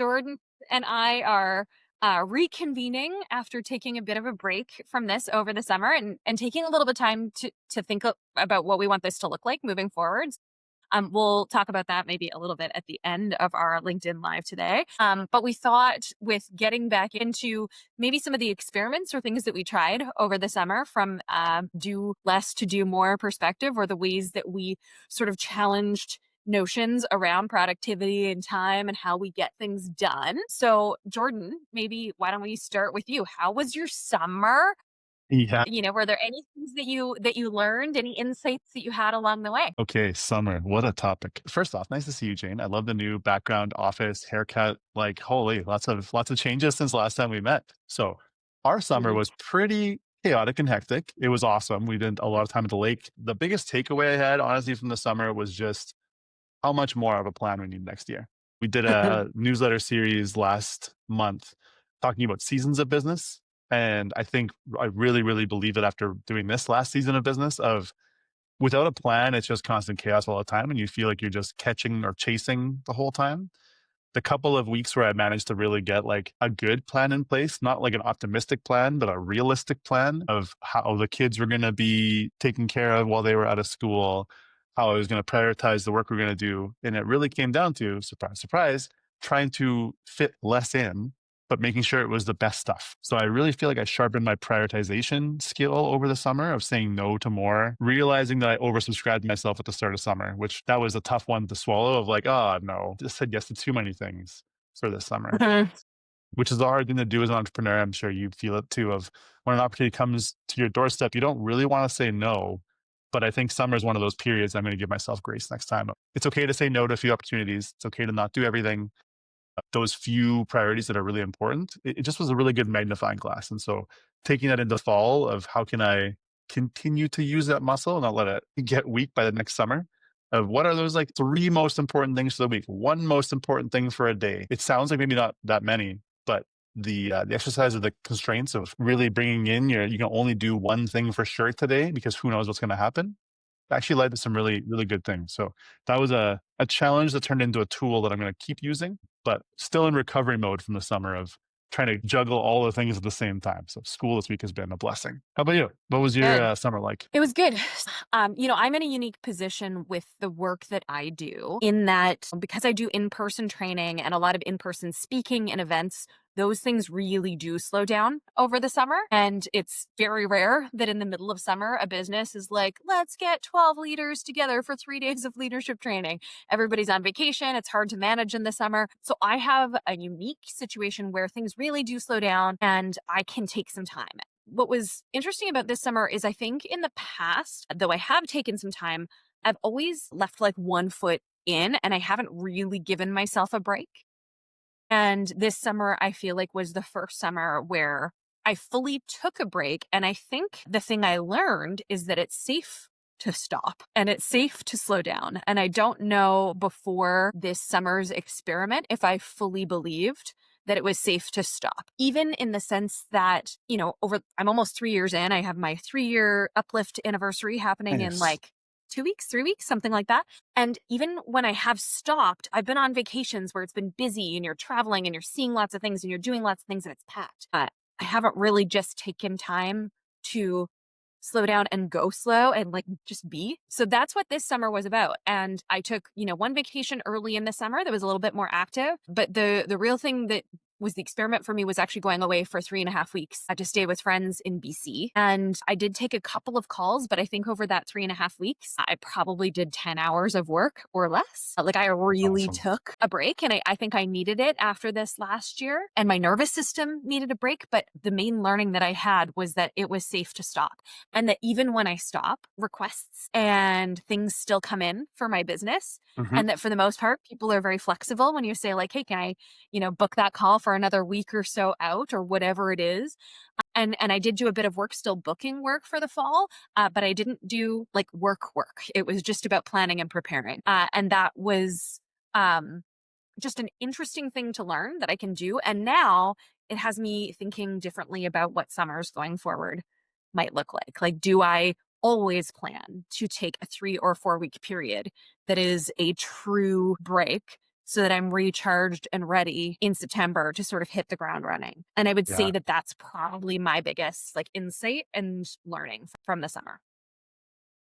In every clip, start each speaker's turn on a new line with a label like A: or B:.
A: Jordan and I are reconvening after taking a bit of a break from this over the summer and taking a little bit of time to think about what we want this to look like moving forward. We'll talk about that maybe a little bit at the end of our LinkedIn Live today. But we thought with getting back into maybe some of the experiments or things that we tried over the summer from do less to do more perspective, or the ways that we sort of challenged notions around productivity and time and how we get things done. So, Jordan, maybe why don't we start with you? How was your summer?
B: Yeah.
A: Were there any things that you learned, any insights that you had along the way?
B: Okay. Summer. What a topic. First off, nice to see you, Jane. I love the new background, office, haircut. Like, holy, lots of changes since last time we met. So, our summer
A: Mhm.
B: was pretty chaotic and hectic. It was awesome. We did a lot of time at the lake. The biggest takeaway I had, honestly, from the summer was just how much more of a plan we need next year. We did a newsletter series last month talking about seasons of business. And I think I really, really believe that after doing this last season of business of without a plan, it's just constant chaos all the time, and you feel like you're just catching or chasing the whole time. The couple of weeks where I managed to really get like a good plan in place, not like an optimistic plan, but a realistic plan of how the kids were going to be taken care of while they were out of school, how I was going to prioritize the work we're going to do. And it really came down to, surprise, surprise, trying to fit less in, but making sure it was the best stuff. So I really feel like I sharpened my prioritization skill over the summer of saying no to more, realizing that I oversubscribed myself at the start of summer, which that was a tough one to swallow of like, oh no, just said yes to too many things for this summer,
A: Mhm.
B: which is a hard thing to do as an entrepreneur. I'm sure you feel it too of when an opportunity comes to your doorstep, you don't really want to say no. But I think summer is one of those periods I'm going to give myself grace next time. It's okay to say no to a few opportunities. It's okay to not do everything, those few priorities that are really important. It just was a really good magnifying glass. And so taking that into fall of how can I continue to use that muscle and not let it get weak by the next summer of what are those like three most important things for the week, one most important thing for a day. It sounds like maybe not that many, but the exercise of the constraints of really bringing in your you can only do one thing for sure today because who knows what's going to happen actually led to some really, really good things. So that was a challenge that turned into a tool that I'm going to keep using, but still in recovery mode from the summer of trying to juggle all the things at the same time. So school this week has been a blessing. How about you? What was your
A: Good.
B: summer like?
A: It was good. I'm in a unique position with the work that I do in that because I do in-person training and a lot of in-person speaking and events, those things really do slow down over the summer. And it's very rare that in the middle of summer, a business is like, let's get 12 leaders together for 3 days of leadership training. Everybody's on vacation. It's hard to manage in the summer. So I have a unique situation where things really do slow down and I can take some time. What was interesting about this summer is I think in the past, though I have taken some time, I've always left like one foot in and I haven't really given myself a break. And this summer, I feel like was the first summer where I fully took a break. And I think the thing I learned is that it's safe to stop and it's safe to slow down. And I don't know before this summer's experiment if I fully believed that it was safe to stop, even in the sense that, I'm almost 3 years in. I have my 3 year uplift anniversary happening in
B: Nice.
A: like 2 weeks, 3 weeks, something like that. And even when I have stopped, I've been on vacations where it's been busy and you're traveling and you're seeing lots of things and you're doing lots of things and it's packed. I haven't really just taken time to slow down and go slow and like just be. So that's what this summer was about. And I took, one vacation early in the summer that was a little bit more active. But the real thing that was the experiment for me was actually going away for 3.5 weeks to stay with friends in BC. And I did take a couple of calls, but I think over that 3.5 weeks, I probably did 10 hours of work or less. Like I really
B: Awesome.
A: took a break and I think I needed it after this last year and my nervous system needed a break. But the main learning that I had was that it was safe to stop and that even when I stop, requests and things still come in for my business.
B: Hmm.
A: And that for the most part, people are very flexible when you say like, hey, can I, book that call for another week or so out or whatever it is. And I did do a bit of work, still booking work for the fall, but I didn't do like work. It was just about planning and preparing. And that was um, just an interesting thing to learn that I can do. And now it has me thinking differently about what summers going forward might look like. Like, do I always plan to take a 3 or 4 week period that is a true break so that I'm recharged and ready in September to sort of hit the ground running. And I would say
B: Yeah.
A: that that's probably my biggest like insight and learning from the summer.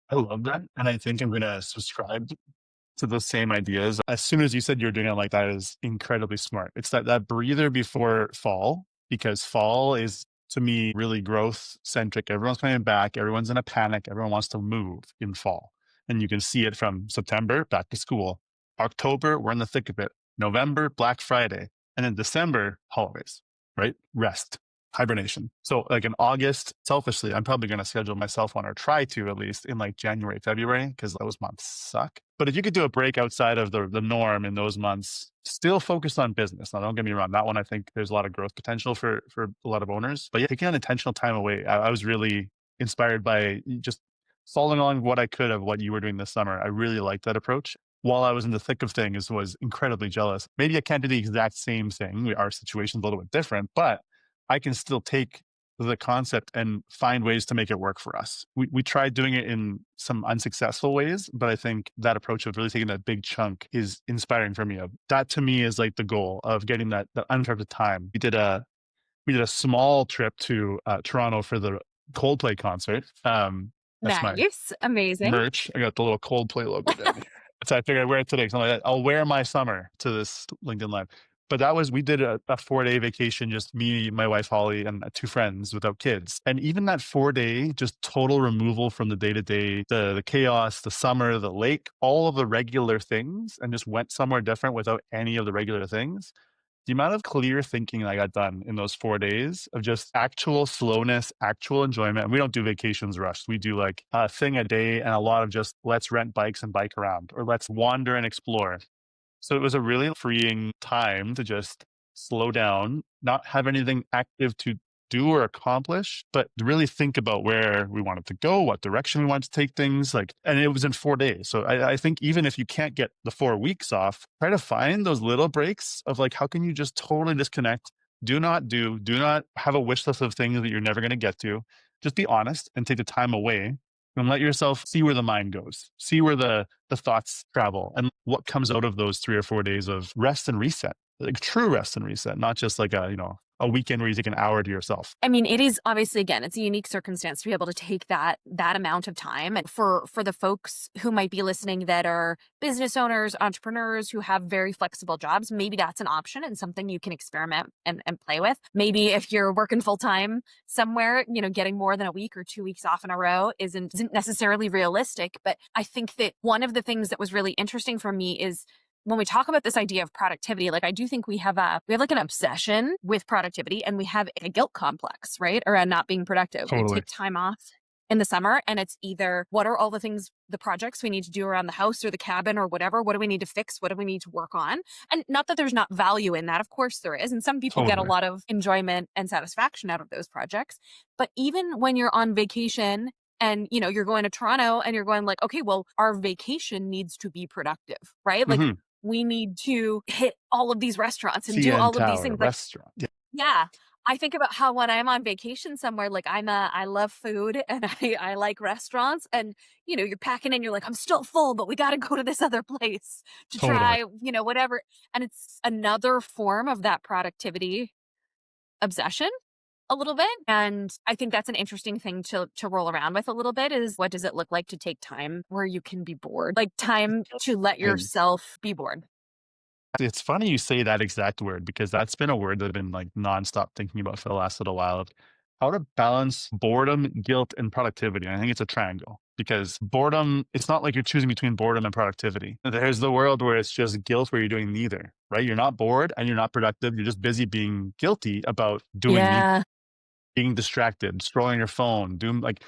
B: I love that. And I think I'm going to subscribe to those same ideas. As soon as you said you're doing it like that is incredibly smart. It's that breather before fall, because fall is to me really growth centric. Everyone's coming back. Everyone's in a panic. Everyone wants to move in fall. And you can see it from September, back to school. October, we're in the thick of it. November, Black Friday. And then December, holidays, right? Rest, hibernation. So like in August, selfishly, I'm probably going to schedule myself one, or try to at least, in like January, February, because those months suck. But if you could do a break outside of the norm in those months, still focus on business. Now, don't get me wrong. That one, I think there's a lot of growth potential for a lot of owners. But yeah, taking an intentional time away, I was really inspired by just following along what I could of what you were doing this summer. I really liked that approach. While I was in the thick of things, was incredibly jealous. Maybe I can't do the exact same thing. Our situation's a little bit different, but I can still take the concept and find ways to make it work for us. We tried doing it in some unsuccessful ways, but I think that approach of really taking that big chunk is inspiring for me. That to me is like the goal of getting that uninterrupted time. We did a small trip to Toronto for the Coldplay concert. That's my
A: Nice. Amazing.
B: merch. I got the little Coldplay logo down here. So I figured I'd wear it today. So I'm like, I'll wear my summer to this LinkedIn Live. But we did a 4-day vacation, just me, my wife, Holly, and two friends without kids. And even that 4-day, just total removal from the day to day, the chaos, the summer, the lake, all of the regular things, and just went somewhere different without any of the regular things. The amount of clear thinking I got done in those 4 days of just actual slowness, actual enjoyment. And we don't do vacations rushed. We do like a thing a day and a lot of just let's rent bikes and bike around, or let's wander and explore. So it was a really freeing time to just slow down, not have anything active to do or accomplish, but to really think about where we wanted to go, what direction we wanted to take things. And it was in 4 days. So I think even if you can't get the 4 weeks off, try to find those little breaks of like, how can you just totally disconnect? Do not have a wish list of things that you're never going to get to. Just be honest and take the time away and let yourself see where the mind goes, see where the thoughts travel, and what comes out of those 3 or 4 days of rest and reset, like true rest and reset, not just like a weekend where you take an hour to yourself.
A: I mean, it is obviously, again, it's a unique circumstance to be able to take that amount of time. And for the folks who might be listening that are business owners, entrepreneurs who have very flexible jobs, maybe that's an option and something you can experiment and play with. Maybe if you're working full time somewhere, getting more than a week or 2 weeks off in a row isn't necessarily realistic. But I think that one of the things that was really interesting for me is when we talk about this idea of productivity, like I do think we have like an obsession with productivity, and we have a guilt complex, right? Around not being productive. We
B: Totally.
A: take time off in the summer, and it's either what are all the things, the projects we need to do around the house or the cabin or whatever. What do we need to fix? What do we need to work on? And not that there's not value in that. Of course there is. And some people get a
B: Totally.
A: lot of enjoyment and satisfaction out of those projects. But even when you're on vacation and you're going to Toronto and you're going like, okay, well, our vacation needs to be productive, right? Like
B: Hmm.
A: we need to hit all of these restaurants and do
B: CN
A: all of these
B: Tower
A: things. Like,
B: restaurant. Yeah,
A: yeah. I think about how when I'm on vacation somewhere, like I love food and I like restaurants, and you're packing in, you're like, I'm still full, but we got to go to this other place to
B: totally.
A: try, whatever. And it's another form of that productivity obsession a little bit. And I think that's an interesting thing to roll around with a little bit, is what does it look like to take time where you can be bored? Like time to let
B: And
A: yourself be bored.
B: it's funny you say that exact word, because that's been a word that I've been like nonstop thinking about for the last little while, of how to balance boredom, guilt, and productivity. And I think it's a triangle, because boredom, it's not like you're choosing between boredom and productivity. There's the world where it's just guilt, where you're doing neither, right? You're not bored and you're not productive. You're just busy being guilty about doing neither,
A: Yeah.
B: being distracted, scrolling your phone, doing like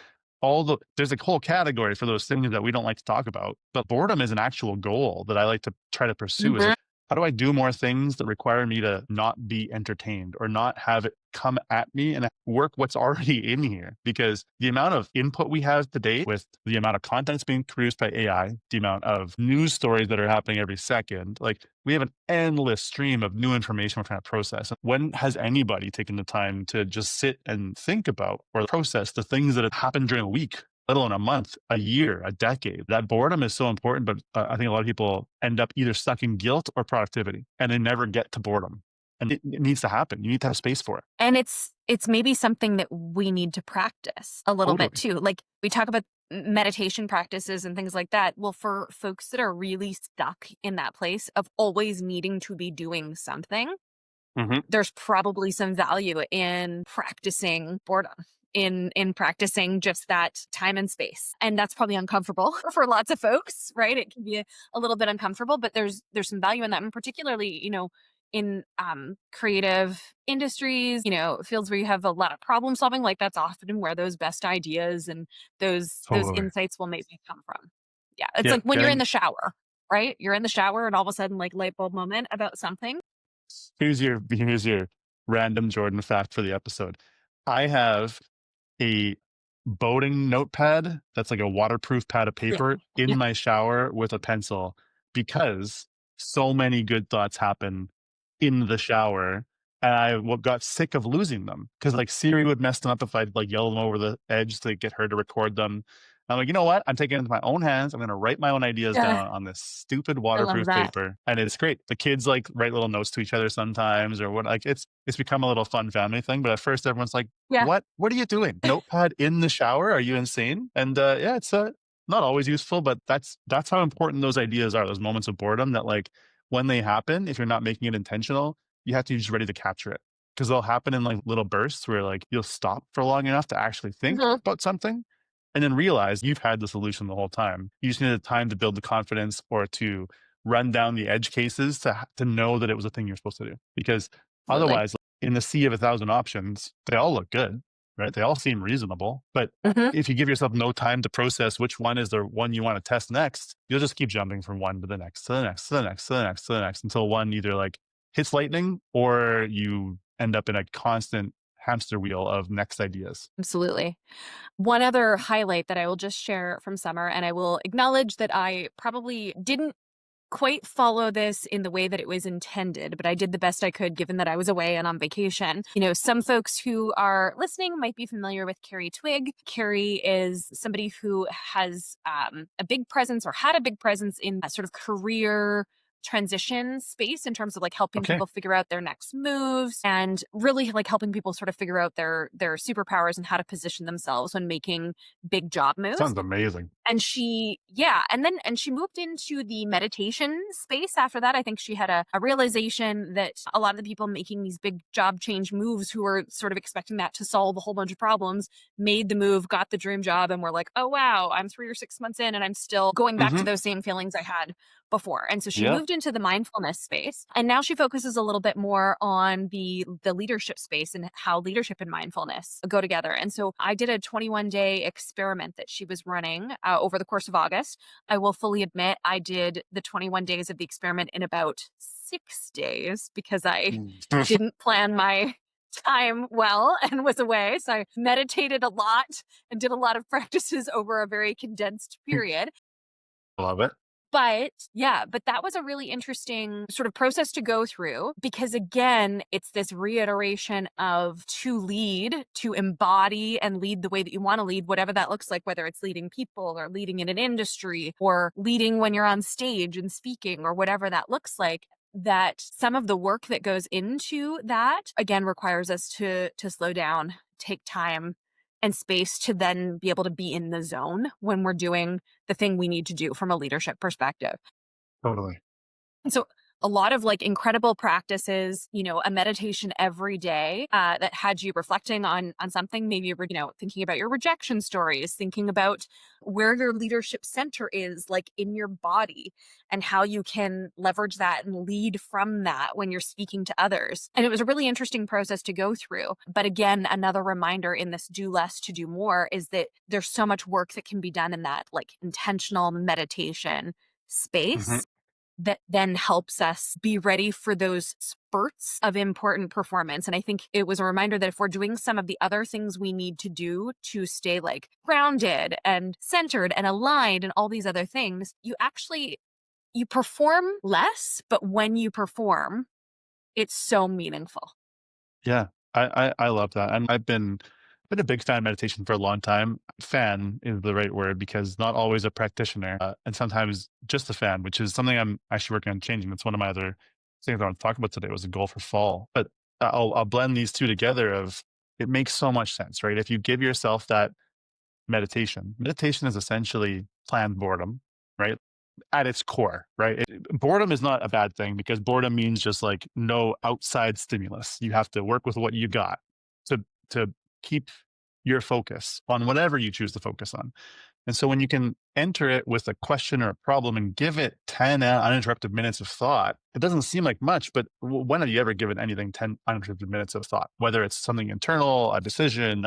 B: there's a whole category for those things that we don't like to talk about. But boredom is an actual goal that I like to try to pursue, is
A: Mhm.
B: like, how do I do more things that require me to not be entertained, or not have it come at me and work what's already in here? Because the amount of input we have today, with the amount of content that's being produced by AI, the amount of news stories that are happening every second, like we have an endless stream of new information we're trying to process. When has anybody taken the time to just sit and think about or process the things that have happened during a week? let alone a month, a year, a decade. That boredom is so important, but I think a lot of people end up either stuck in guilt or productivity, and they never get to boredom. And it needs to happen. You need to have space for it.
A: And it's maybe something that we need to practice a little bit
B: Totally.
A: too. Like, we talk about meditation practices and things like that. Well, for folks that are really stuck in that place of always needing to be doing something,
B: Hmm.
A: there's probably some value in practicing boredom, in practicing just that time and space. And that's probably uncomfortable for lots of folks, right? It can be a little bit uncomfortable, but there's some value in that. And particularly, in creative industries, fields where you have a lot of problem solving, like that's often where those best ideas and those
B: Totally.
A: insights will maybe come from. Yeah. It's
B: Yeah.
A: like when you're in
B: Getting
A: the shower, right? You're in the shower and all of a sudden, like, light bulb moment about something.
B: here's your random Jordan fact for the episode. I have a boating notepad that's like a waterproof pad of
A: Yeah.
B: paper in my shower with a pencil because so many good thoughts happen in the shower. And got sick of losing them because like Siri would mess them up if I'd like yell them over the edge to get her to record them. I'm like, you know what? I'm taking it into my own hands. I'm going to write my own ideas
A: Yeah.
B: down on this stupid
A: I love
B: waterproof
A: that.
B: paper, and it's great. The kids like write little notes to each other sometimes, or what. Like it's become a little fun family thing. But at first, everyone's like,
A: Yeah.
B: What are you doing? Notepad in the shower? Are you insane?" And yeah, it's not always useful, but that's how important those ideas are. Those moments of boredom that like when they happen, if you're not making it intentional, you have to be just ready to capture it because they'll happen in like little bursts where like you'll stop for long enough to actually think
A: Mhm.
B: about something and then realize you've had the solution the whole time. You just needed time to build the confidence or to run down the edge cases to know that it was a thing you're supposed to do. Because
A: Absolutely.
B: otherwise, in the sea of a thousand options, they all look good, right? They all seem reasonable. But
A: Mhm.
B: if you give yourself no time to process which one is the one you want to test next, you'll just keep jumping from one to the next, to the next, to the next, to the next, to the next, until one either like hits lightning or you end up in a constant hamster wheel of next ideas.
A: Absolutely. One other highlight that I will just share from summer, and I will acknowledge that I probably didn't quite follow this in the way that it was intended, but I did the best I could given that I was away and on vacation. Some folks who are listening might be familiar with Carrie Twig. Carrie is somebody who has a big presence or had a big presence in a sort of career transition space in terms of like helping
B: Okay.
A: people figure out their next moves and really like helping people sort of figure out their superpowers and how to position themselves when making big job moves.
B: Sounds amazing.
A: And she moved into the meditation space after that. I think she had a realization that a lot of the people making these big job change moves who were sort of expecting that to solve a whole bunch of problems made the move, got the dream job, and were like, oh wow, I'm 3 or 6 months in and I'm still going back to
B: Hmm.
A: those same feelings I had before. And so she
B: Yeah.
A: moved into the mindfulness space. And now she focuses a little bit more on the leadership space and how leadership and mindfulness go together. And so I did a 21-day experiment that she was running over the course of August. I will fully admit I did the 21 days of the experiment in about 6 days because I
B: Mm.
A: didn't plan my time well and was away. So I meditated a lot and did a lot of practices over a very condensed period.
B: Love it.
A: But yeah, but that was a really interesting sort of process to go through because again, it's this reiteration of to lead, to embody and lead the way that you want to lead, whatever that looks like, whether it's leading people or leading in an industry or leading when you're on stage and speaking or whatever that looks like. That some of the work that goes into that again requires us to slow down, take time and space to then be able to be in the zone when we're doing the thing we need to do from a leadership perspective.
B: Totally.
A: And so a lot of like incredible practices, a meditation every day that had you reflecting on something. Maybe you were, thinking about your rejection stories, thinking about where your leadership center is, like in your body, and how you can leverage that and lead from that when you're speaking to others. And it was a really interesting process to go through. But again, another reminder in this do less to do more is that there's so much work that can be done in that like intentional meditation
B: Hmm.
A: space that then helps us be ready for those spurts of important performance. And I think it was a reminder that if we're doing some of the other things we need to do to stay like grounded and centered and aligned and all these other things, you perform less, but when you perform, it's so meaningful.
B: Yeah. I love that. And I've been Been a big fan of meditation for a long time. Fan is the right word because not always a practitioner, and sometimes just a fan, which is something I'm actually working on changing. That's one of my other things I want to talk about today was a goal for fall. But I'll blend these two together. Of it makes so much sense, right? If you give yourself that meditation is essentially planned boredom, right? At its core, right? Boredom is not a bad thing because boredom means just like no outside stimulus. You have to work with what you got to to keep your focus on whatever you choose to focus on. And so when you can enter it with a question or a problem and give it 10 uninterrupted minutes of thought, it doesn't seem like much, but when have you ever given anything 10 uninterrupted minutes of thought, whether it's something internal, a decision,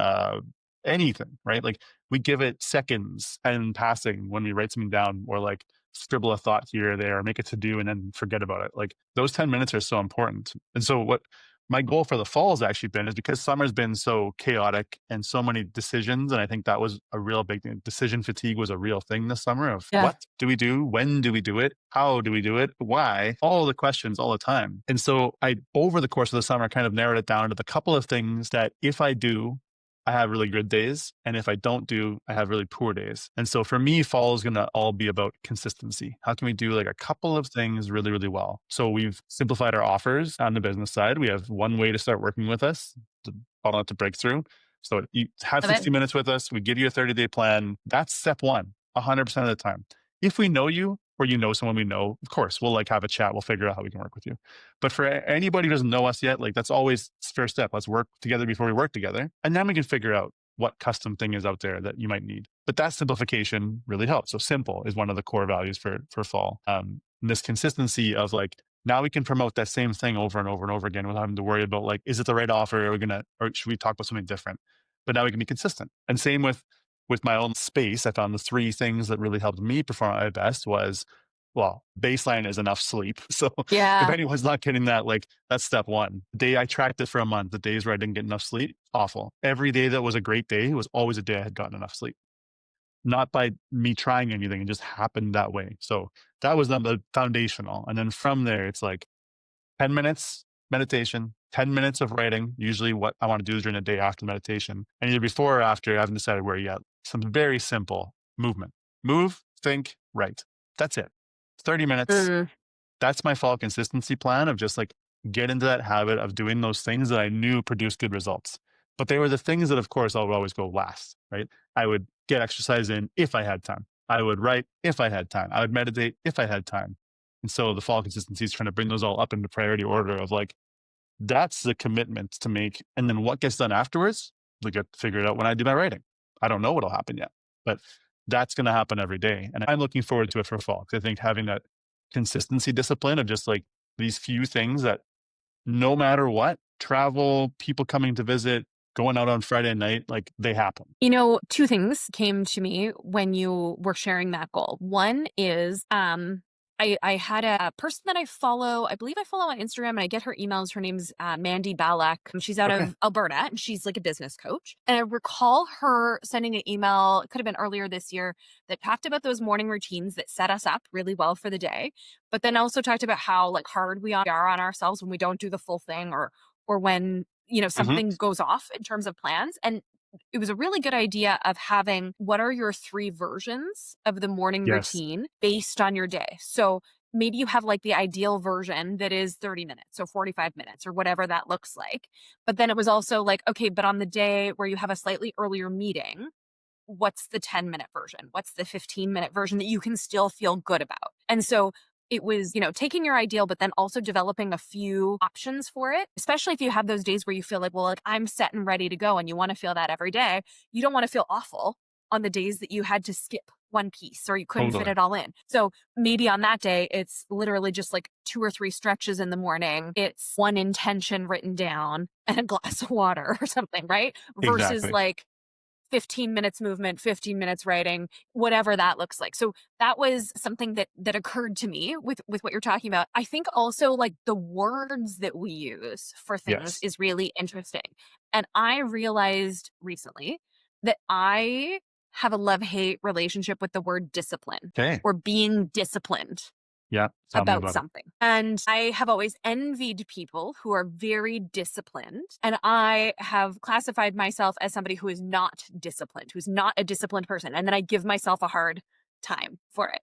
B: anything, right? Like we give it seconds and passing when we write something down or like scribble a thought here or there, or make a to do and then forget about it. Like those 10 minutes are so important. And so what my goal for the fall has actually been is because summer's been so chaotic and so many decisions. And I think that was a real big thing. Decision fatigue was a real thing this summer of
A: Yeah.
B: what do we do? When do we do it? How do we do it? Why? All the questions all the time. And so I, over the course of the summer, kind of narrowed it down to the couple of things that if I do, I have really good days. And if I don't do, I have really poor days. And so for me, fall is going to all be about consistency. How can we do like a couple of things really, really well? So we've simplified our offers on the business side. We have one way to start working with us to follow up to breakthrough. So you have
A: Love it.
B: 60 minutes with us. We give you a 30-day plan. That's step one, 100% of the time. If we know you or you know someone we know, of course, we'll like have a chat. We'll figure out how we can work with you. But for anybody who doesn't know us yet, like that's always first step. Let's work together before we work together. And then we can figure out what custom thing is out there that you might need. But that simplification really helps. So simple is one of the core values for fall. This consistency of like, now we can promote that same thing over and over and over again without having to worry about like, is it the right offer? Or should we talk about something different? But now we can be consistent. And same with my own space. I found the three things that really helped me perform at my best was, well, baseline is enough sleep. So if
A: Yeah.
B: anyone's not getting that, like that's step one. The day I tracked it for a month, the days where I didn't get enough sleep, awful. Every day that was a great day was always a day I had gotten enough sleep. Not by me trying anything, it just happened that way. So that was the foundational. And then from there, it's like 10 minutes meditation, 10 minutes of writing, usually what I want to do during the day after meditation. And either before or after, I haven't decided where yet. Some very simple movement. Move, think, write. That's it. 30 minutes.
A: Mm.
B: That's my fall consistency plan of just like get into that habit of doing those things that I knew produced good results. But they were the things that, of course, I would always go last, right? I would get exercise in if I had time. I would write if I had time. I would meditate if I had time. And so the fall consistency is trying to bring those all up into priority order of like, that's the commitment to make. And then what gets done afterwards, we get to figure it out when I do my writing. I don't know what'll happen yet, but that's going to happen every day. And I'm looking forward to it for fall because I think having that consistency discipline of just like these few things that no matter what, travel, people coming to visit, going out on Friday night, like they happen.
A: Two things came to me when you were sharing that goal. One is I had a person that I follow, I believe I follow on Instagram and I get her emails. Her name's Mandy Balak. She's out
B: Okay.
A: of Alberta and she's like a business coach. And I recall her sending an email, it could have been earlier this year, that talked about those morning routines that set us up really well for the day, but then also talked about how like hard we are on ourselves when we don't do the full thing or when
B: Hmm.
A: something goes off in terms of plans. And it was a really good idea of having what are your three versions of the morning
B: Yes.
A: routine based on your day. So maybe you have like the ideal version that is 30 minutes, so 45 minutes or whatever that looks like. But then it was also like, okay, but on the day where you have a slightly earlier meeting, what's the 10-minute version? What's the 15-minute version that you can still feel good about? And so it was, taking your ideal, but then also developing a few options for it, especially if you have those days where you feel like, well, like I'm set and ready to go and you want to feel that every day. You don't want to feel awful on the days that you had to skip one piece or you couldn't fit
B: Totally.
A: it all in. So maybe on that day, it's literally just like two or three stretches in the morning. It's one intention written down and a glass of water or something, right? Versus
B: Exactly.
A: like 15 minutes movement, 15 minutes writing, whatever that looks like. So that was something that occurred to me with what you're talking about. I think also like the words that we use for things
B: Yes.
A: is really interesting. And I realized recently that I have a love-hate relationship with the word discipline
B: Okay.
A: or being disciplined.
B: Yeah, tell me
A: about
B: about it.
A: something. And I have always envied people who are very disciplined. And I have classified myself as somebody who is not disciplined, who's not a disciplined person. And then I give myself a hard time for it.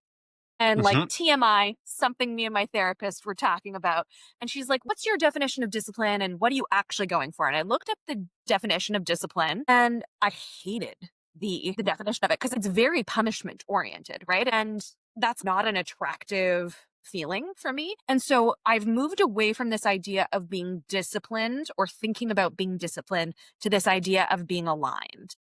A: And like
B: Mhm.
A: TMI, something me and my therapist were talking about. And she's like, what's your definition of discipline? And what are you actually going for? And I looked up the definition of discipline and I hated the definition of it because it's very punishment oriented, right? And that's not an attractive feeling for me. And so I've moved away from this idea of being disciplined or thinking about being disciplined to this idea of being aligned.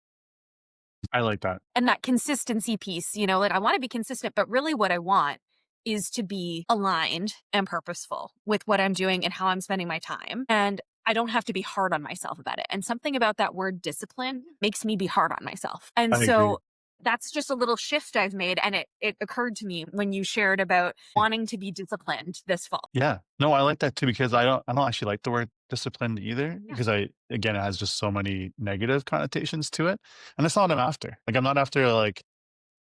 B: I like that.
A: And that consistency piece, like I want to be consistent, but really what I want is to be aligned and purposeful with what I'm doing and how I'm spending my time. And I don't have to be hard on myself about it. And something about that word discipline makes me be hard on myself. And
B: I agree.
A: so that's just a little shift I've made. And it occurred to me when you shared about wanting to be disciplined this fall.
B: Yeah. No, I like that too because I don't actually like the word disciplined either
A: Yeah.
B: because again, it has just so many negative connotations to it. And that's not what I'm after. Like I'm not after like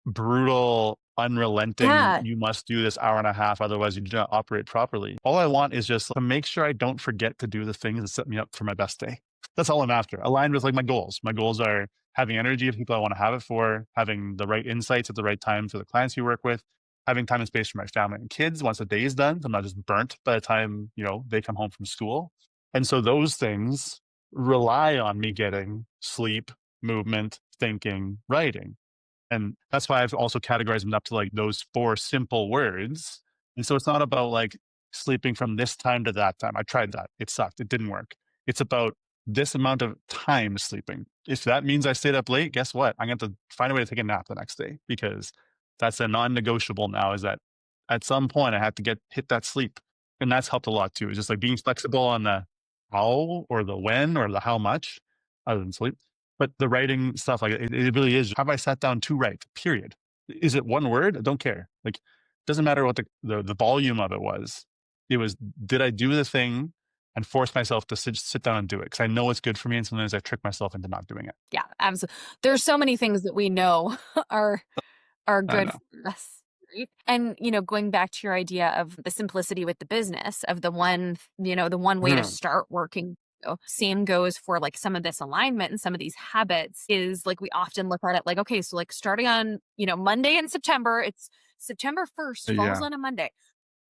B: brutal, unrelenting,
A: Yeah.
B: you must do this hour and a half, otherwise you do not operate properly. All I want is just to make sure I don't forget to do the things that set me up for my best day. That's all I'm after. Aligned with like my goals. My goals are having energy of people I want to have it for, having the right insights at the right time for the clients you work with, having time and space for my family and kids once the day is done. So I'm not just burnt by the time, they come home from school. And so those things rely on me getting sleep, movement, thinking, writing. And that's why I've also categorized them up to like those 4 simple words. And so it's not about like sleeping from this time to that time. I tried that. It sucked. It didn't work. It's about this amount of time sleeping. If that means I stayed up late, guess what? I'm going to have to find a way to take a nap the next day because that's a non-negotiable now is that at some point I have to hit that sleep. And that's helped a lot too. It's just like being flexible on the how or the when or the how much other than sleep. But the writing stuff, like it really is. Have I sat down to write? Period. Is it one word? I don't care. Like, doesn't matter what the volume of it was. It was, did I do the thing and force myself to sit down and do it? Because I know it's good for me, and sometimes I trick myself into not doing it.
A: Yeah. Absolutely. There's so many things that we know are
B: I
A: good
B: know.
A: for us. Right? And, going back to your idea of the simplicity with the business of the one way to
B: Mhm.
A: start working. Same goes for like some of this alignment and some of these habits is like we often look at it like, okay, so like starting on, Monday in September, it's September 1st falls
B: Yeah.
A: on a Monday.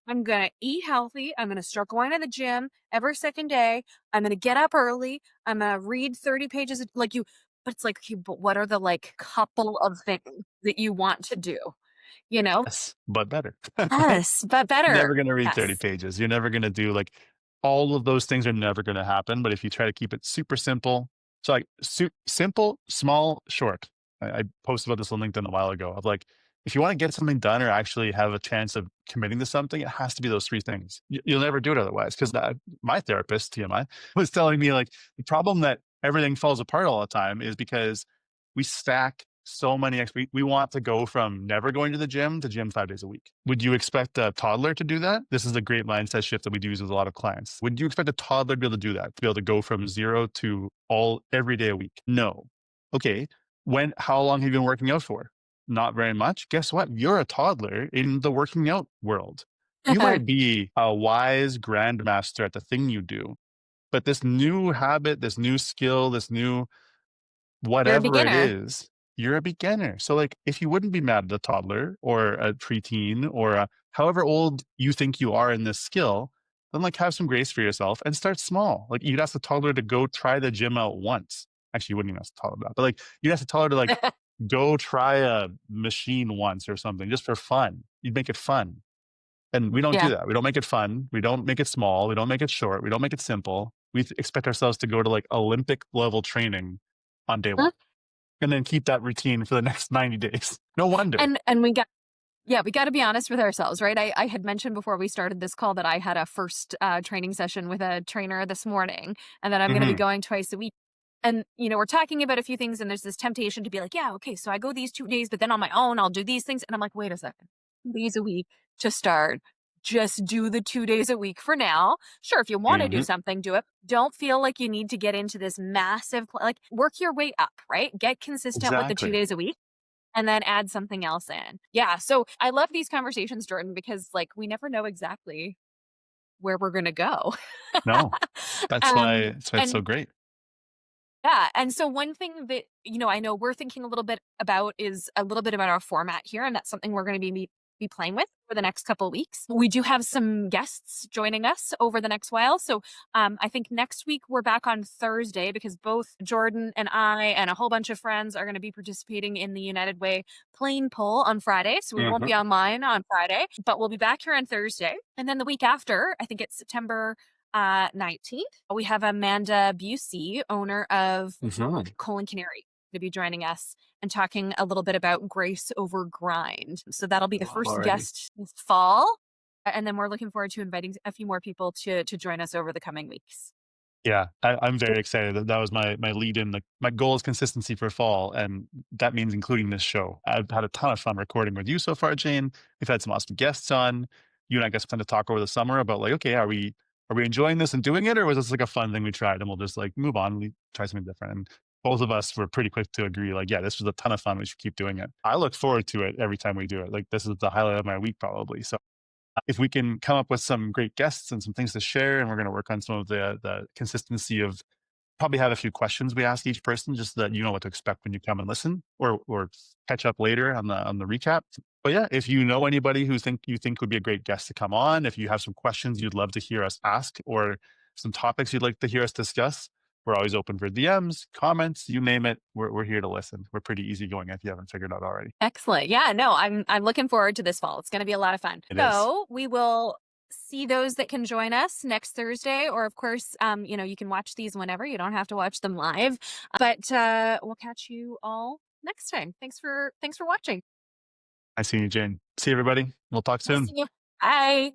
A: I'm going to eat healthy. I'm going to start going to the gym every second day. I'm going to get up early. I'm going to read 30 pages like but it's like, okay, but what are the like couple of things that you want to do? You know?
B: Yes, but better. Like,
A: Yes, but better.
B: never gonna read 30
A: Yes.
B: pages. You're never gonna do like all of those things are never gonna happen, but if you try to keep it super simple, so like simple, small, short. I posted about this on LinkedIn a while ago of like, if you want to get something done or actually have a chance of committing to something, it has to be those 3 things. You'll never do it otherwise. Because my therapist, TMI, was telling me like the problem that everything falls apart all the time is because we stack so many we want to go from never going to the gym to gym 5 days a week. Would you expect a toddler to do that? This is a great mindset shift that we do with a lot of clients. Would you expect a toddler to be able to do that? To be able to go from 0 to all every day a week? No. Okay. How long have you been working out for? Not very much. Guess what? You're a toddler in the working out world. You might be a wise grandmaster at the thing you do, but this new habit, this new skill, this new
A: You're a
B: whatever it
A: beginner.
B: is, you're a beginner. So, like, if you wouldn't be mad at a toddler or a preteen or however old you think you are in this skill, then like have some grace for yourself and start small. Like, you'd ask the toddler to go try the gym out once. Actually, you wouldn't even ask the toddler that, but like, you'd ask the toddler to like go try a machine once or something just for fun. You'd make it fun. And we don't do
A: Yeah.
B: that. We don't make it fun. We don't make it small. We don't make it short. We don't make it simple. We expect ourselves to go to like Olympic level training on day
A: Mhm.
B: one and then keep that routine for the next 90 days. No wonder.
A: And we got to be honest with ourselves, right? I had mentioned before we started this call that I had a first training session with a trainer this morning and that I'm going to be
B: Mhm.
A: going twice a week. And, we're talking about a few things and there's this temptation to be like, yeah, okay, so I go these 2 days, but then on my own, I'll do these things. And I'm like, wait a second, 2 days a week to start. Just do the 2 days a week for now. Sure, if you want to do
B: Mhm.
A: something, do it. Don't feel like you need to get into this massive, like work your way up, right? Get consistent with the two
B: Exactly.
A: days a week and then add something else in. Yeah, so I love these conversations, Jordan, because, like, we never know exactly where we're gonna go.
B: No, that's why it's so
A: And
B: great.
A: yeah, and so one thing that, I know we're thinking a little bit about is a little bit about our format here, and that's something we're gonna be playing with for the next couple weeks. We do have some guests joining us over the next while, so, I think next week we're back on Thursday because both Jordan and I and a whole bunch of friends are gonna be participating in the United Way plane pull on Friday, so we won't
B: Mhm.
A: be online on Friday, but we'll be back here on Thursday, and then the week after, I think it's September 19th. We have Amanda Busey, owner of
B: Mhm.
A: Colin Canary, to be joining us and talking a little bit about grace over grind. So that'll be the
B: Love
A: first
B: already.
A: guest this fall. And then we're looking forward to inviting a few more people to join us over the coming weeks.
B: Yeah, I'm very excited. That was my lead in. Like, my goal is consistency for fall, and that means including this show. I've had a ton of fun recording with you so far, Jane. We've had some awesome guests on. You and I got some time to talk over the summer about, like, okay, are we enjoying this and doing it, or was this like a fun thing we tried and we'll just like move on, we try something different? And both of us were pretty quick to agree, like, yeah, this was a ton of fun. We should keep doing it. I look forward to it every time we do it. Like, this is the highlight of my week probably. So if we can come up with some great guests and some things to share, and we're going to work on some of the consistency of, probably have a few questions we ask each person just so that you know what to expect when you come and listen, or catch up later on the recap. But yeah, if you know anybody who you think would be a great guest to come on, if you have some questions you'd love to hear us ask, or some topics you'd like to hear us discuss, we're always open for DMs, comments, you name it. We're here to listen. We're pretty easygoing if you haven't figured out already.
A: Excellent. Yeah, no, I'm looking forward to this fall. It's going to be a lot of fun.
B: It is.
A: So we will see those that can join us next Thursday, or of course, you can watch these whenever. You don't have to watch them live, but we'll catch you all next time. Thanks for watching.
B: I see you, Jane. See you, everybody. We'll talk
A: We'll
B: soon.
A: see you. Bye.